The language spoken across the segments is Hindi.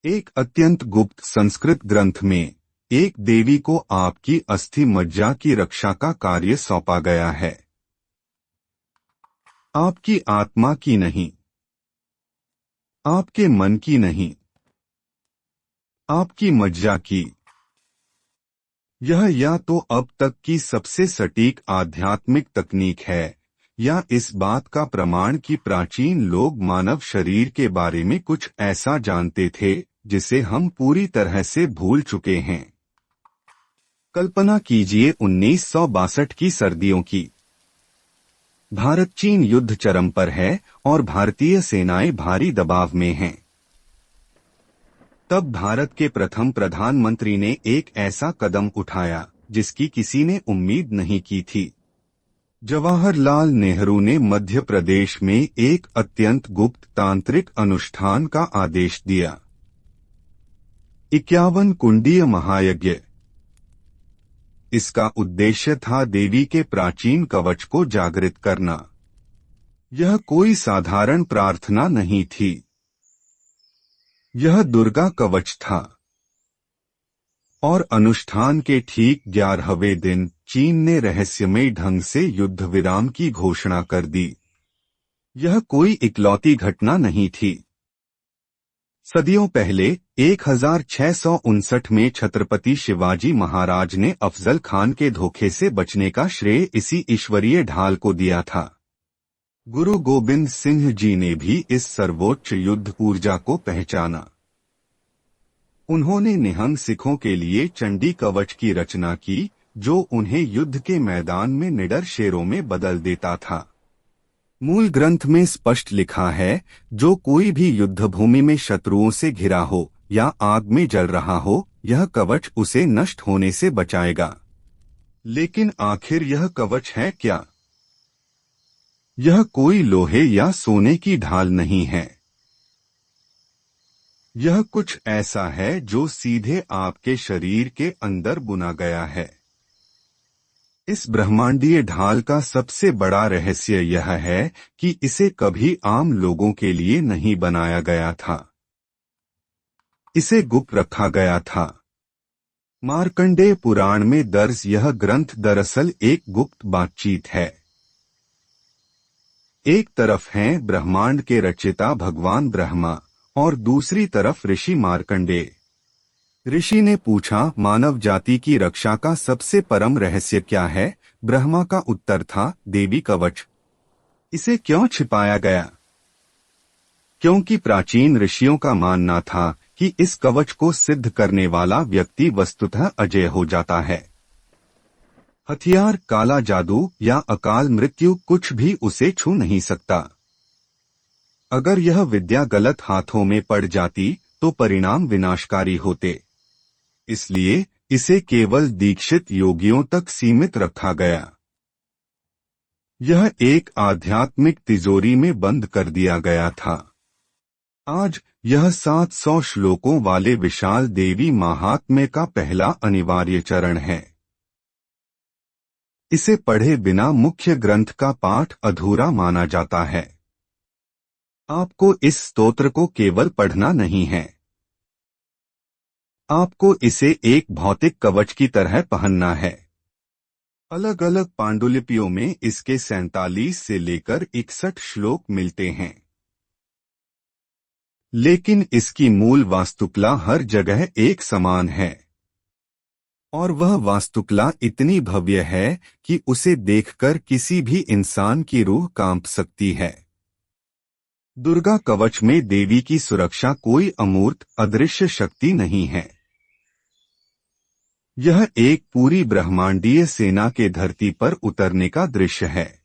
एक अत्यंत गुप्त संस्कृत ग्रंथ में एक देवी को आपकी अस्थि मज्जा की रक्षा का कार्य सौंपा गया है। आपकी आत्मा की नहीं, आपके मन की नहीं, आपकी मज्जा की। यह या तो अब तक की सबसे सटीक आध्यात्मिक तकनीक है या इस बात का प्रमाण कि प्राचीन लोग मानव शरीर के बारे में कुछ ऐसा जानते थे जिसे हम पूरी तरह से भूल चुके हैं। कल्पना कीजिए 1962 की सर्दियों की। भारत चीन युद्ध चरम पर है और भारतीय सेनाएं भारी दबाव में हैं। तब भारत के प्रथम प्रधानमंत्री ने एक ऐसा कदम उठाया जिसकी किसी ने उम्मीद नहीं की थी। जवाहरलाल नेहरू ने मध्य प्रदेश में एक अत्यंत गुप्त तांत्रिक अनुष्ठान का आदेश दिया। 51 कुंडीय महायज्ञ। इसका उद्देश्य था देवी के प्राचीन कवच को जागृत करना। यह कोई साधारण प्रार्थना नहीं थी, यह दुर्गा कवच था। और अनुष्ठान के ठीक 11वें दिन चीन ने रहस्यमय ढंग से युद्ध विराम की घोषणा कर दी। यह कोई इकलौती घटना नहीं थी। सदियों पहले 1659 में छत्रपति शिवाजी महाराज ने अफजल खान के धोखे से बचने का श्रेय इसी ईश्वरीय ढाल को दिया था। गुरु गोबिंद सिंह जी ने भी इस सर्वोच्च युद्ध ऊर्जा को पहचाना। उन्होंने निहंग सिखों के लिए चंडी कवच की रचना की, जो उन्हें युद्ध के मैदान में निडर शेरों में बदल देता था। मूल ग्रंथ में स्पष्ट लिखा है, जो कोई भी युद्धभूमि में शत्रुओं से घिरा हो या आग में जल रहा हो, यह कवच उसे नष्ट होने से बचाएगा। लेकिन आखिर यह कवच है क्या? यह कोई लोहे या सोने की ढाल नहीं है। यह कुछ ऐसा है जो सीधे आपके शरीर के अंदर बुना गया है। इस ब्रह्मांडीय ढाल का सबसे बड़ा रहस्य यह है कि इसे कभी आम लोगों के लिए नहीं बनाया गया था। इसे गुप्त रखा गया था। मार्कंडेय पुराण में दर्ज यह ग्रंथ दरअसल एक गुप्त बातचीत है। एक तरफ हैं ब्रह्मांड के रचयिता भगवान ब्रह्मा और दूसरी तरफ ऋषि मार्कंडेय। ऋषि ने पूछा, मानव जाति की रक्षा का सबसे परम रहस्य क्या है? ब्रह्मा का उत्तर था, देवी कवच। इसे क्यों छिपाया गया? क्योंकि प्राचीन ऋषियों का मानना था कि इस कवच को सिद्ध करने वाला व्यक्ति वस्तुतः अजय हो जाता है। हथियार, काला जादू या अकाल मृत्यु कुछ भी उसे छू नहीं सकता। अगर यह विद्या गलत हाथों में पड़ जाती तो परिणाम विनाशकारी होते। इसलिए इसे केवल दीक्षित योगियों तक सीमित रखा गया। यह एक आध्यात्मिक तिजोरी में बंद कर दिया गया था। आज यह 700 श्लोकों वाले विशाल देवी महात्म्य का पहला अनिवार्य चरण है। इसे पढ़े बिना मुख्य ग्रंथ का पाठ अधूरा माना जाता है। आपको इस स्तोत्र को केवल पढ़ना नहीं है, आपको इसे एक भौतिक कवच की तरह पहनना है। अलग अलग पांडुलिपियों में इसके 47 से लेकर 61 श्लोक मिलते हैं, लेकिन इसकी मूल वास्तुकला हर जगह एक समान है। और वह वास्तुकला इतनी भव्य है कि उसे देखकर किसी भी इंसान की रूह कांप सकती है। दुर्गा कवच में देवी की सुरक्षा कोई अमूर्त अदृश्य शक्ति नहीं है। यह एक पूरी ब्रह्मांडीय सेना के धरती पर उतरने का दृश्य है।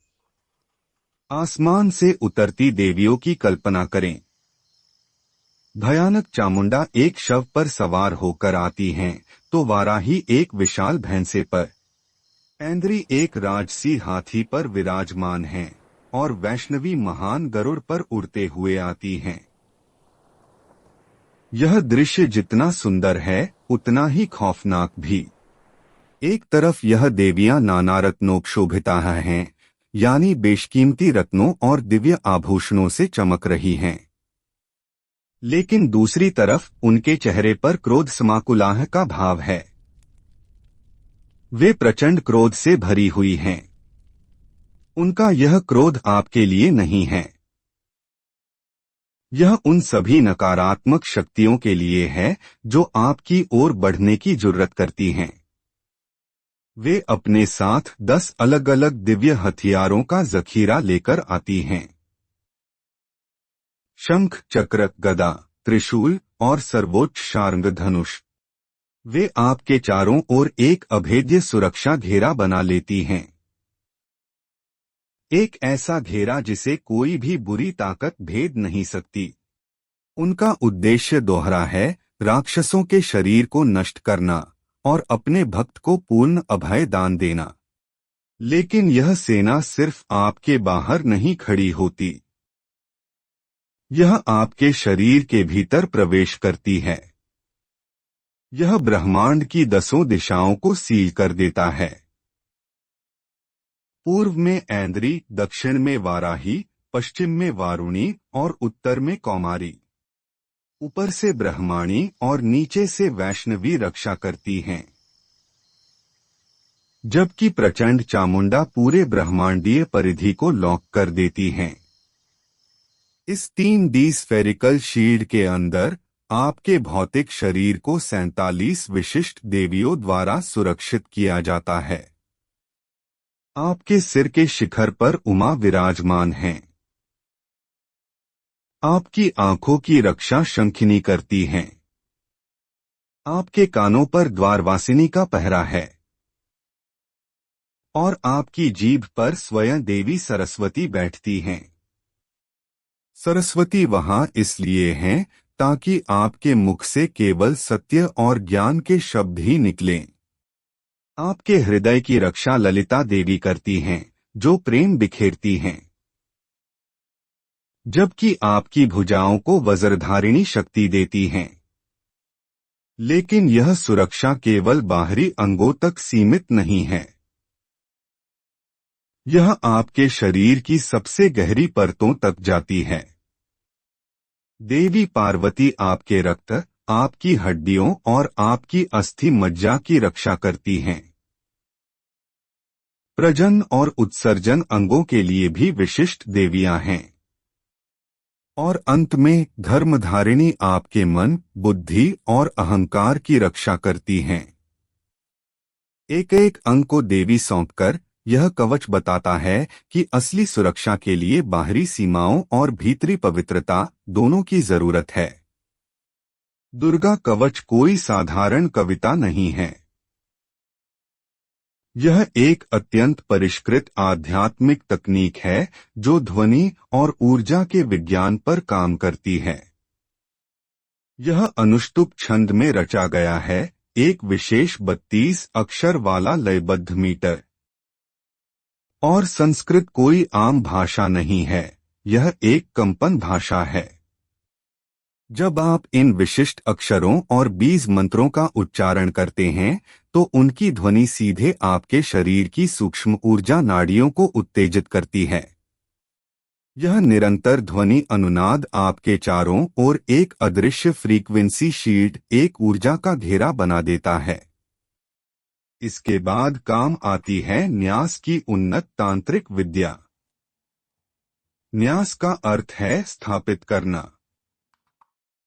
आसमान से उतरती देवियों की कल्पना करें। भयानक चामुंडा एक शव पर सवार होकर आती हैं, तो वाराही एक विशाल भैंसे पर, ऐन्द्री एक राजसी हाथी पर विराजमान हैं और वैष्णवी महान गरुड़ पर उड़ते हुए आती हैं। यह दृश्य जितना सुंदर है उतना ही खौफनाक भी। एक तरफ यह देवियां नाना रत्नोक्षोभिता हैं, यानी बेशकीमती रत्नों और दिव्य आभूषणों से चमक रही हैं। लेकिन दूसरी तरफ उनके चेहरे पर क्रोध समाकुलाह का भाव है। वे प्रचंड क्रोध से भरी हुई हैं। उनका यह क्रोध आपके लिए नहीं है। यह उन सभी नकारात्मक शक्तियों के लिए है जो आपकी ओर बढ़ने की जुर्रत करती हैं। वे अपने साथ 10 अलग अलग दिव्य हथियारों का जखीरा लेकर आती हैं। शंख, चक्र, गदा, त्रिशूल और सर्वोच्च शार्ंग धनुष। वे आपके चारों ओर एक अभेद्य सुरक्षा घेरा बना लेती हैं। एक ऐसा घेरा जिसे कोई भी बुरी ताकत भेद नहीं सकती। उनका उद्देश्य दोहरा है, राक्षसों के शरीर को नष्ट करना और अपने भक्त को पूर्ण अभय दान देना। लेकिन यह सेना सिर्फ आपके बाहर नहीं खड़ी होती। यह आपके शरीर के भीतर प्रवेश करती है। यह ब्रह्मांड की 10 दिशाओं को सील कर देता है। पूर्व में ऐन्द्री, दक्षिण में वाराही, पश्चिम में वारुणी और उत्तर में कौमारी। ऊपर से ब्रह्माणी और नीचे से वैष्णवी रक्षा करती हैं, जबकि प्रचंड चामुंडा पूरे ब्रह्मांडीय परिधि को लॉक कर देती हैं। इस 3D स्फेरिकल शील्ड के अंदर आपके भौतिक शरीर को 47 विशिष्ट देवियों द्वारा सुरक्षित किया जाता है। आपके सिर के शिखर पर उमा विराजमान हैं। आपकी आंखों की रक्षा शंखिनी करती हैं। आपके कानों पर द्वारवासिनी का पहरा है और आपकी जीभ पर स्वयं देवी सरस्वती बैठती हैं। सरस्वती वहां इसलिए हैं ताकि आपके मुख से केवल सत्य और ज्ञान के शब्द ही निकलें। आपके हृदय की रक्षा ललिता देवी करती हैं, जो प्रेम बिखेरती हैं, जबकि आपकी भुजाओं को वज्रधारिणी शक्ति देती हैं। लेकिन यह सुरक्षा केवल बाहरी अंगों तक सीमित नहीं है। यह आपके शरीर की सबसे गहरी परतों तक जाती है। देवी पार्वती आपके रक्त, आपकी हड्डियों और आपकी अस्थि मज्जा की रक्षा करती हैं। प्रजनन और उत्सर्जन अंगों के लिए भी विशिष्ट देवियां हैं। और अंत में धर्मधारिणी आपके मन, बुद्धि और अहंकार की रक्षा करती हैं। एक एक अंग को देवी सौंपकर यह कवच बताता है कि असली सुरक्षा के लिए बाहरी सीमाओं और भीतरी पवित्रता दोनों की जरूरत है। दुर्गा कवच कोई साधारण कविता नहीं है। यह एक अत्यंत परिष्कृत आध्यात्मिक तकनीक है जो ध्वनि और ऊर्जा के विज्ञान पर काम करती है। यह अनुष्टुप छंद में रचा गया है, एक विशेष 32 अक्षर वाला लयबद्ध मीटर। और संस्कृत कोई आम भाषा नहीं है, यह एक कंपन भाषा है। जब आप इन विशिष्ट अक्षरों और बीज मंत्रों का उच्चारण करते हैं तो उनकी ध्वनि सीधे आपके शरीर की सूक्ष्म ऊर्जा नाड़ियों को उत्तेजित करती है। यह निरंतर ध्वनि अनुनाद आपके चारों ओर एक अदृश्य फ्रीक्वेंसी शील्ड, एक ऊर्जा का घेरा बना देता है। इसके बाद काम आती है न्यास की उन्नत तांत्रिक विद्या। न्यास का अर्थ है स्थापित करना।